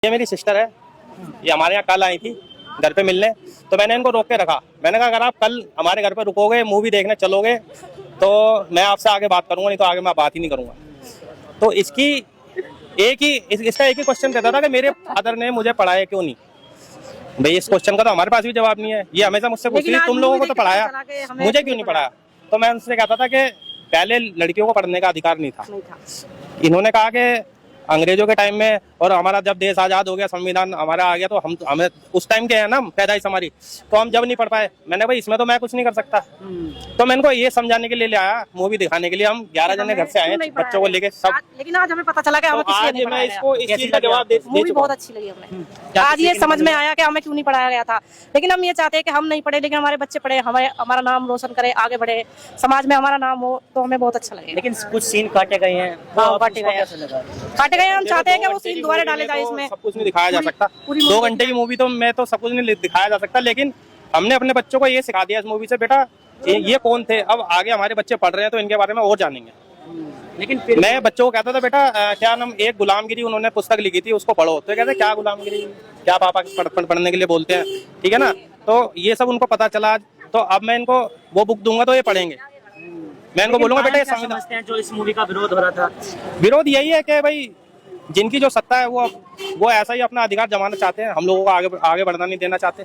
ये मेरी सिस्टर है, ये हमारे यहाँ कल आई थी घर पे मिलने, तो मैंने इनको रोक के रखा। मैंने कहा अगर आप कल हमारे घर पे रुकोगे, मूवी देखने चलोगे, तो मैं आपसे आगे बात करूंगा, नहीं तो आगे मैं बात ही नहीं करूंगा। तो इसका एक ही क्वेश्चन कहता था कि मेरे फादर ने मुझे पढ़ाया क्यों नहीं। भाई इस क्वेश्चन का तो हमारे पास भी जवाब नहीं है। ये हमेशा मुझसे पूछती तुम लोगों को तो पढ़ाया, मुझे क्यों नहीं पढ़ाया। तो मैं उनसे कहता था कि पहले लड़कियों को पढ़ने का अधिकार नहीं था। इन्होंने कहा कि अंग्रेजों के टाइम में और हमारा जब देश आजाद हो गया, संविधान हमारा आ गया, तो हमें उस टाइम के है ना पैदाइश हमारी, तो हम जब नहीं पढ़ पाए। मैंने भाई इसमें तो मैं कुछ नहीं कर सकता। तो मैं इनको ये समझाने के लिए ले आया, मूवी दिखाने के लिए। हम 11 जने घर से आए बच्चों को लेके सब। लेकिन आज हमें पता चला कि हमें किसी ने मैं इसको इस चीज का जवाब दे मूवी बहुत अच्छी लगी हमें। आज ये समझ में आया कि हमें क्यों नहीं पढ़ाया गया था। लेकिन हम ये चाहते हैं कि हम नहीं पढ़े लेकिन हमारे बच्चे पढ़े, हमारा नाम रोशन करे, आगे बढ़े, समाज में हमारा नाम हो, तो हमें बहुत अच्छा लगे। लेकिन कुछ सीन काटे गए हैं, काटे गए हम चाहते हैं कि वो सीन दोबारा डाले जाए। इसमें सब कुछ नहीं दिखाया जा सकता। 2 घंटे की मूवी तो मैं तो सब कुछ नहीं दिखाया जा सकता, लेकिन हमने अपने बच्चों को ये सिखा दिया इस मूवी से, बेटा ये कौन थे, अब आगे हमारे बच्चे पढ़ रहे हैं तो इनके बारे में और जानेंगे। लेकिन मैं बच्चों को कहता था बेटा क्या नाम, एक गुलामगिरी उन्होंने पुस्तक लिखी थी, उसको पढ़ो। तो कहते क्या गुलामगिरी, क्या पापा पढ़ने के लिए बोलते हैं, ठीक है ना। तो ये सब उनको पता चला। तो अब मैं इनको वो बुक दूंगा तो ये पढ़ेंगे। मैं इनको बोलूंगा बेटा ये समझते हैं जो इस मूवी का विरोध हो रहा था। विरोध यही है कि भाई जिनकी जो सत्ता है वो ऐसा ही अपना अधिकार जमाना चाहते हैं, हम लोगों को आगे बढ़ना नहीं देना चाहते।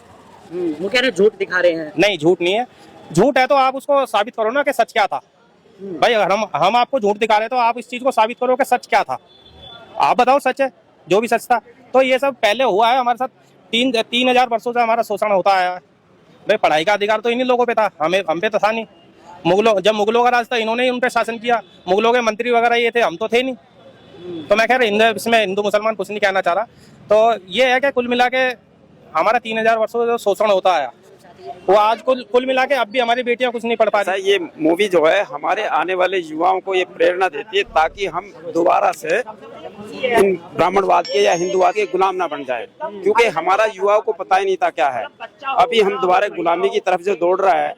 वो कह रहे झूठ दिखा रहे हैं। नहीं, झूठ नहीं है। झूठ है तो आप उसको साबित करो ना कि सच क्या था। भाई अगर हम आपको झूठ दिखा रहे हैं तो आप इस चीज को साबित करो कि सच क्या था। आप बताओ सच है, जो भी सच था। तो ये सब पहले हुआ है हमारे साथ। 3000 वर्षों से हमारा शोषण होता आया है। भाई पढ़ाई का अधिकार तो इन्हीं लोगों पे था, हम पे तो था नहीं। जब मुगलों का राज था, इन्होंने ही उन पे शासन किया। मुगलों के मंत्री वगैरह ये थे, हम तो थे नहीं। तो मैं खैर इसमें हिंदू मुसलमान कुछ नहीं कहना चाह रहा। तो ये है कि कुल मिला के हमारा 3000 वर्षों से शोषण होता आया, वो आज कुल मिला के अब भी हमारी बेटियां कुछ नहीं पढ़ पा रही। ये मूवी जो है हमारे आने वाले युवाओं को ये प्रेरणा देती है ताकि हम दोबारा से इन ब्राह्मणवाद के या हिंदूवाद के गुलाम ना बन जाए, क्योंकि हमारा युवाओं को पता ही नहीं था क्या है। अभी हम दोबारा गुलामी की तरफ जो दौड़ रहा है,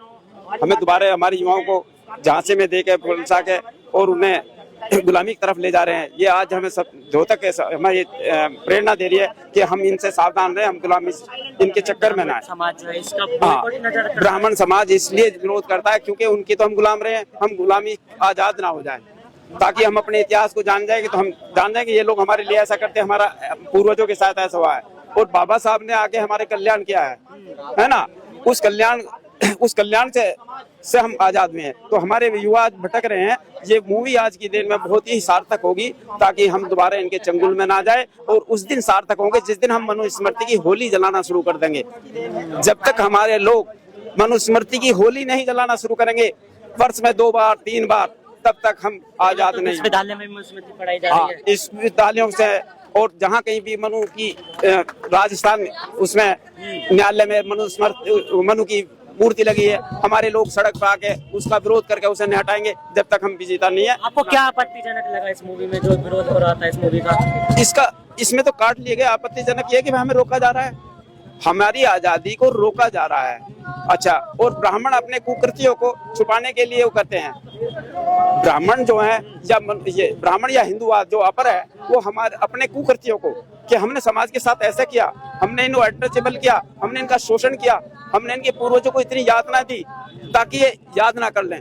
हमें दोबारा हमारे युवाओं को झांसे में दे के फुलसा के और उन्हें गुलामी की तरफ ले जा रहे हैं। ये आज हमें सब जो तक हमें ये प्रेरणा दे रही है कि हम इनसे सावधान रहे, हम गुलामी इनके चक्कर में ना आए। समाज जो है इसका ब्राह्मण समाज इसलिए विरोध करता है क्योंकि उनकी तो हम गुलाम रहे हैं, हम गुलामी आजाद ना हो जाए, ताकि हम अपने इतिहास को जान जाए कि तो हम जान जाए कि ये लोग हमारे लिए ऐसा करते हैं, हमारा पूर्वजों के साथ ऐसा हुआ है और बाबा साहब ने आगे हमारे कल्याण किया है ना। उस कल्याण से हम आजाद में हैं। तो हमारे युवा आज भटक रहे हैं। ये मूवी आज की दिन में बहुत ही सार्थक होगी ताकि हम दोबारा इनके चंगुल में ना जाए, और उस दिन सार्थक होंगे जिस दिन हम मनुस्मृति की होली जलाना शुरू कर देंगे। जब तक हमारे लोग मनुस्मृति की होली नहीं जलाना शुरू करेंगे, वर्ष में 2 बार 3 बार, तब तक हम आजाद नहीं। विश्वविद्यालय में मनुस्मृति पढ़ाई जा रही है। इस विद्यालयों से और जहाँ कहीं भी मनु की राजस्थान उसमें न्यायालय में मनु की मूर्ति लगी है, हमारे लोग सड़क पर आके उसका विरोध करके उसे नहीं हटाएंगे जब तक हम विजेता नहीं है। आपको क्या आपत्तिजनक लगा इस मूवी में जो विरोध हो रहा था इस मूवी का? इसमें तो काट लिए गए। आपत्तिजनक ये कि हमें रोका जा रहा है, हमारी आजादी को रोका जा रहा है। अच्छा, और ब्राह्मण अपने कुकृतियों को छुपाने के लिए वो करते हैं। ब्राह्मण जो है या ये ब्राह्मण या हिंदूवाद जो अपर है, वो हमारे अपने कुकृतियों को कि हमने समाज के साथ ऐसा किया, हमने इनको अनटचेबल किया, हमने इनका शोषण किया, हमने इनके पूर्वजों को इतनी यातना दी ताकि ये याद ना कर लें।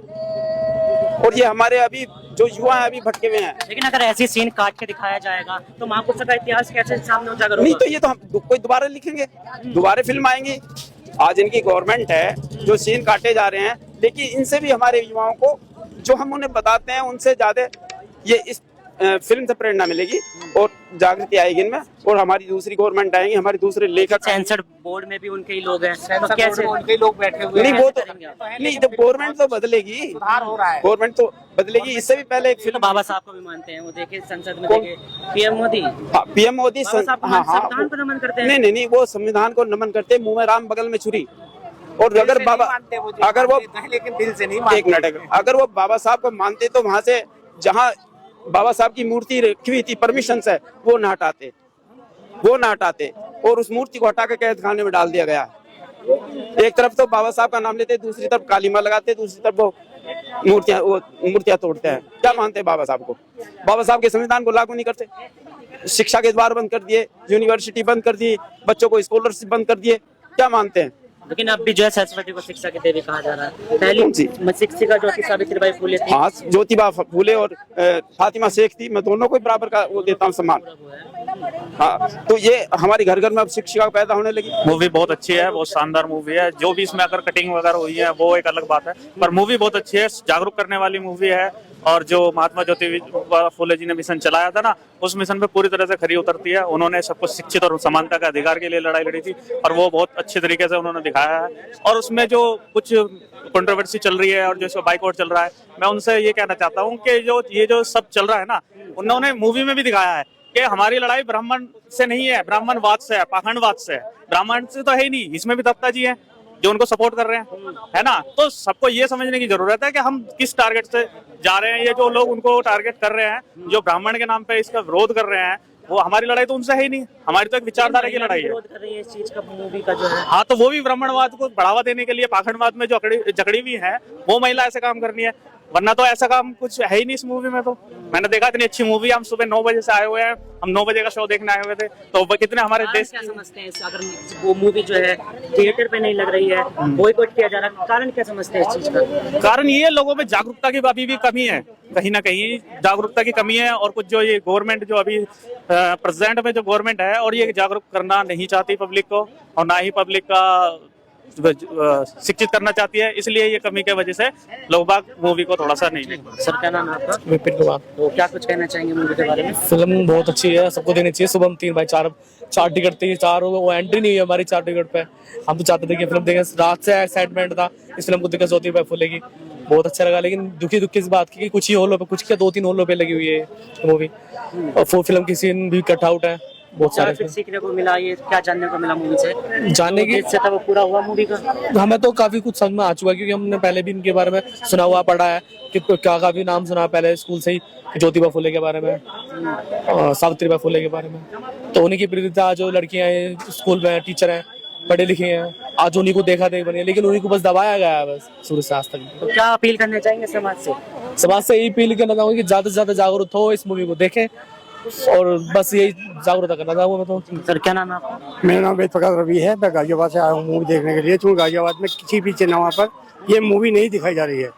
और ये हमारे अभी जो युवा है अभी भटके हुए हैं। लेकिन अगर ऐसी सीन काट के दिखाया जाएगा तो महापुरुषों का इतिहास कैसे सामने उजागर होगा? नहीं तो ये तो हम कोई दोबारा लिखेंगे, दोबारा फिल्म आएंगी। आज इनकी गवर्नमेंट है जो सीन काटे जा रहे हैं, लेकिन इनसे भी हमारे युवाओं को जो हम उन्हें बताते हैं उनसे ज्यादा ये इस फिल्म से प्रेरणा मिलेगी और जागृति आएगी इनमें। और हमारी दूसरी गवर्नमेंट आएंगी, हमारे दूसरे लेखक। सेंसर बोर्ड में भी उनके ही लोग हैं, तो कैसे उनके लोग बैठे हुए नहीं, वो तो नहीं, जब गवर्नमेंट तो बदलेगी, सुधार हो रहा है, गवर्नमेंट तो बदलेगी। इससे भी पहले एक फिल्म बाबा साहब को भी मानते हैं, वो देखे संसद में देखे पीएम मोदी। हाँ, पीएम मोदी संविधान को नमन करते हैं। नहीं, वो संविधान को नमन करते, मुंह में राम बगल में छुरी। और अगर बाबा अगर वो लेकिन दिल से नहीं, एक मिनट, अगर वो बाबा साहब को मानते तो वहां से जहाँ बाबा साहब की मूर्ति रखी हुई थी परमिशन से, वो ना हटाते और उस मूर्ति को हटा के कैद खाने में डाल दिया गया। एक तरफ तो बाबा साहब का नाम लेते, दूसरी तरफ काली मां लगाते, दूसरी तरफ वो मूर्तियां तोड़ते हैं। क्या मानते हैं बाबा साहब को? बाबा साहब के संविधान को लागू नहीं करते। शिक्षा के द्वार बंद कर दिए, यूनिवर्सिटी बंद कर दी, बच्चों को स्कॉलरशिप बंद कर दिए। क्या मानते हैं? लेकिन अब भी जो है सरस्वती को शिक्षा की देवी कहा जा रहा है। पहली शिक्षिका जो थी सावित्रीबाई फुले थी। हाँ, ज्योतिबा फुले और फातिमा शेख थी। मैं दोनों को ही बराबर का वो देता हूँ सम्मान। हाँ, तो ये हमारे घर घर में अब शिक्षिका पैदा होने लगी। मूवी बहुत अच्छी है, बहुत शानदार मूवी है। जो भी इसमें अगर कटिंग वगैरह हुई है वो एक अलग बात है, पर मूवी बहुत अच्छी है, जागरूक करने वाली मूवी है। और जो महात्मा ज्योतिबा फुले जी ने मिशन चलाया था ना, उस मिशन पे पूरी तरह से खरी उतरती है। उन्होंने सबको शिक्षित और समानता के अधिकार के लिए लड़ाई लड़ी थी, और वो बहुत अच्छे तरीके से उन्होंने दिखाया है। और उसमें जो कुछ कंट्रोवर्सी चल रही है और जो बाइकआउट चल रहा है, मैं उनसे ये कहना चाहता हूँ कि जो सब चल रहा है ना, उन्होंने मूवी में भी दिखाया है कि हमारी लड़ाई ब्राह्मण से नहीं है, ब्राह्मणवाद से है, पाखंडवाद से है। ब्राह्मण से तो है ही नहीं, इसमें भी दत्ता जी हैं जो उनको सपोर्ट कर रहे हैं, है ना। तो सबको ये समझने की जरूरत है कि हम किस टारगेट से जा रहे हैं। ये जो लोग उनको टारगेट कर रहे हैं, जो ब्राह्मण के नाम पे इसका विरोध कर रहे हैं, वो हमारी लड़ाई तो उनसे है ही नहीं, हमारी तो एक विचारधारा की लड़ाई है। विरोध कर रही है इस चीज का, मूवी का जो है। हाँ, तो वो भी ब्राह्मणवाद को बढ़ावा देने के लिए, पाखंडवाद में जो जकड़ी हुई है, वो महिला ऐसे काम कर रही है। वरना तो ऐसा काम कुछ है ही नहीं इस मूवी में। तो मैंने देखा इतनी अच्छी मूवी, हम सुबह 9 बजे से आए हुए हैं, हम 9 बजे का शो देखने आए हुए थे। तो वो कितने हमारे देश क्या समझते हैं अगर वो मूवी जो है थिएटर पे नहीं लग रही है, बॉयकॉट किया जा रहा है, कारण क्या समझते हैं इस चीज का? कारण ये लोगों में जागरूकता की अभी भी कमी है, कहीं ना कहीं जागरूकता की कमी है। और कुछ जो ये गवर्नमेंट जो अभी प्रेजेंट में जो गवर्नमेंट है, और ये जागरूक करना नहीं चाहती पब्लिक को, और ना ही पब्लिक का शिक्षित करना चाहती है। इसलिए ये कमी की वजह से लोग बाग मूवी को थोड़ा सा नहीं देख पाते। सर, क्या नाम है आपका? विपिन कुमार। तो क्या कुछ कहना चाहेंगे मूवी के बारे में? फिल्म बहुत अच्छी है, सबको देनी चाहिए। सुबह 3 बाई 4 टिकट थी, 4 वो एंट्री नहीं है हमारी 4 टिकट पे। हम तो चाहते थे कि फिल्म देखें, रात से एक्साइटमेंट था इस फिल्म को देखे, ज्योतिबा फुले की बहुत अच्छा लगा। लेकिन दुखी इस बात की कि कुछ ही हॉलों पे, कुछ क्या 2-3 हॉलों पे लगी हुई है मूवी, और फिल्म की सीन भी कट आउट है बहुत सारे। क्या सीखने को मिला, ये क्या जानने को मिला मूवी से? जानने की से था वो पूरा हुआ मूवी का? हमें तो काफी कुछ समझ में आ चुका है, क्योंकि हमने पहले भी इनके बारे में सुना हुआ, पढ़ा है कि क्या काफी नाम सुना पहले स्कूल से ही, ज्योतिबा फुले के बारे में, सावित्रीबाई फुले के बारे में। तो उन्हीं की प्रेरित जो लड़कियां स्कूल में टीचर हैं, पढ़े लिखे हैं, आज उन्हीं को देखा देख बनी है, लेकिन उन्हीं को बस दबाया गया है बस शुरू से आज तक। तो क्या अपील करना चाहेंगे समाज से? समाज से यही अपील करना चाहूंगा कि ज्यादा से ज्यादा जागरूक हो, इस मूवी को देखें, और बस यही जागरूकता करना चाहूंगा मैं तो। सर, क्या नाम है आपका? मेरा नाम वेद प्रकाश रवि है। मैं गाजियाबाद से आया हूँ मूवी देखने के लिए, क्योंकि गाजियाबाद में किसी भी चैनल पर ये मूवी नहीं दिखाई जा रही है।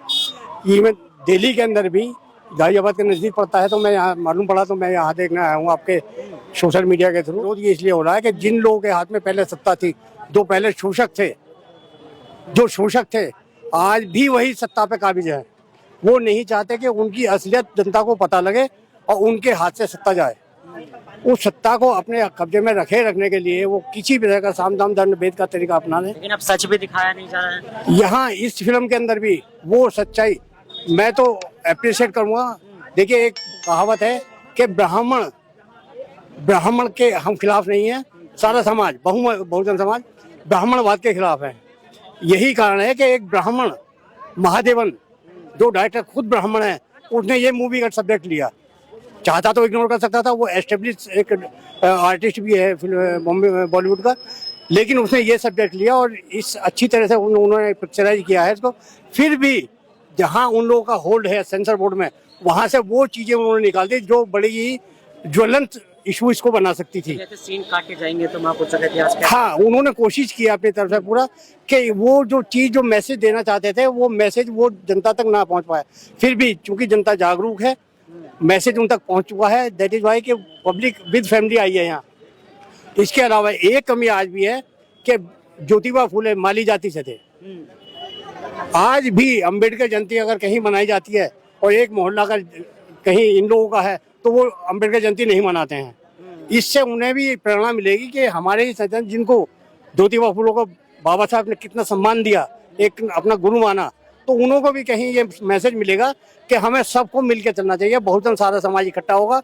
ये मैं दिल्ली के अंदर भी, गाजियाबाद के नज़दीक पड़ता है, तो मैं यहाँ मालूम पड़ा तो मैं यहाँ देखने आया हूँ आपके सोशल मीडिया के थ्रू। ये इसलिए हो रहा है कि जिन लोगों के हाथ में पहले सत्ता थी, जो पहले शोषक थे, आज भी वही सत्ता पे काबिज है। वो नहीं चाहते कि उनकी असलियत जनता को पता लगे और उनके हाथ से सत्ता जाए। उस सत्ता को अपने कब्जे में रखने के लिए वो किसी भी तरह का साम दाम दंड भेद का तरीका अपना ले। लेकिन अब सच भी दिखाया नहीं जा रहा है यहाँ इस फिल्म के अंदर भी वो सच्चाई मैं तो अप्रिशिएट करूँगा। देखिए, एक कहावत है कि ब्राह्मण के हम खिलाफ नहीं है, सारा समाज, बहुजन समाज ब्राह्मणवाद के खिलाफ है। यही कारण है कि एक ब्राह्मण महादेवन, जो डायरेक्टर खुद ब्राह्मण है, उसने ये मूवी का सब्जेक्ट लिया। चाहता तो इग्नोर कर सकता था, वो एस्टेब्लिश एक आर्टिस्ट भी है बॉम्बे बॉलीवुड का, लेकिन उसने ये सब्जेक्ट लिया और इस अच्छी तरह से उन्होंने पिक्चराइज किया है इसको। फिर भी जहां उन लोगों का होल्ड है सेंसर बोर्ड में, वहां से वो चीजें उन्होंने निकाल दी जो बड़ी ही ज्वलंत इशू इसको बना सकती थी। सीन काटे जाएंगे तो महापुरुषों का इतिहास क्या? हाँ, उन्होंने कोशिश की अपनी तरफ से पूरा कि वो जो चीज, जो मैसेज देना चाहते थे, वो मैसेज वो जनता तक ना पहुंच पाया। फिर भी चूंकि जनता जागरूक है, मैसेज उन तक पहुंच चुका है। दैट इज वाई कि पब्लिक विद फैमिली आई है यहाँ। इसके अलावा एक कमी आज भी है कि ज्योतिबा फुले माली जाति से थे। आज भी अम्बेडकर जयंती अगर कहीं मनाई जाती है और एक मोहल्ला का कहीं इन लोगों का है, तो वो अम्बेडकर जयंती नहीं मनाते हैं। इससे उन्हें भी प्रेरणा मिलेगी कि हमारे ही सज्जन, जिनको ज्योतिबा फुले को बाबा साहब ने कितना सम्मान दिया, एक अपना गुरु माना, तो उन्हों को भी कहीं ये मैसेज मिलेगा कि हमें सबको मिलकर चलना चाहिए। बहुजन सारा समाज इकट्ठा होगा।